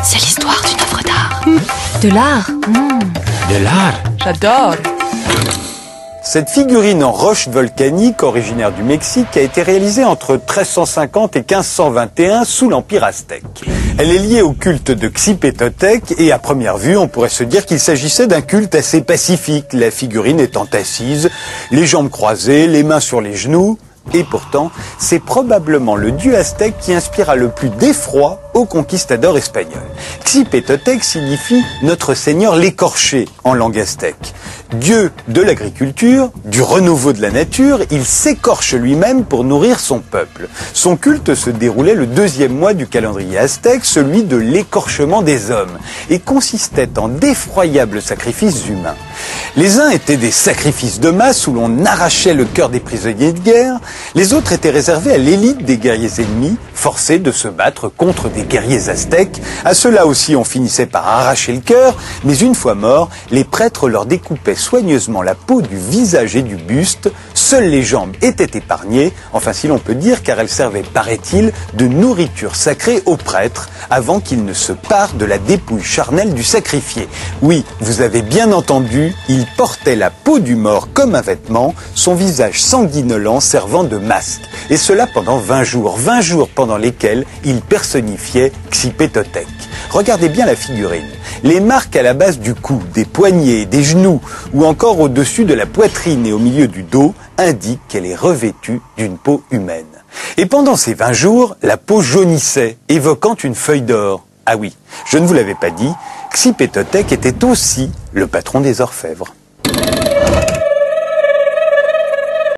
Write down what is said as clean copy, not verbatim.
C'est l'histoire d'une œuvre d'art. De l'art. De l'art. J'adore. Cette figurine en roche volcanique, originaire du Mexique, a été réalisée entre 1350 et 1521 sous l'Empire aztèque. Elle est liée au culte de Xipétotec et à première vue, on pourrait se dire qu'il s'agissait d'un culte assez pacifique, la figurine étant assise, les jambes croisées, les mains sur les genoux. Et pourtant, c'est probablement le dieu aztèque qui inspira le plus d'effroi aux conquistadors espagnols. Xipétotec signifie notre Seigneur l'écorché en langue aztèque. Dieu de l'agriculture, du renouveau de la nature, il s'écorche lui-même pour nourrir son peuple. Son culte se déroulait le 2e mois du calendrier aztèque, celui de l'écorchement des hommes, et consistait en d'effroyables sacrifices humains. Les uns étaient des sacrifices de masse où l'on arrachait le cœur des prisonniers de guerre, les autres étaient réservés à l'élite des guerriers ennemis, forcés de se battre contre des guerriers aztèques. À ceux-là aussi on finissait par arracher le cœur, mais une fois morts, les prêtres leur découpaient soigneusement la peau du visage et du buste. Seules les jambes étaient épargnées, enfin si l'on peut dire, car elles servaient, paraît-il, de nourriture sacrée aux prêtres, avant qu'ils ne se parent de la dépouille charnelle du sacrifié. Oui, vous avez bien entendu, il portait la peau du mort comme un vêtement, son visage sanguinolent servant de masque. Et cela pendant 20 jours pendant lesquels il personnifiait Xipétotec. Regardez bien la figurine. Les marques à la base du cou, des poignets, des genoux ou encore au-dessus de la poitrine et au milieu du dos indiquent qu'elle est revêtue d'une peau humaine. Et pendant ces 20 jours, la peau jaunissait, évoquant une feuille d'or. Ah oui, je ne vous l'avais pas dit, Xipétotec était aussi le patron des orfèvres.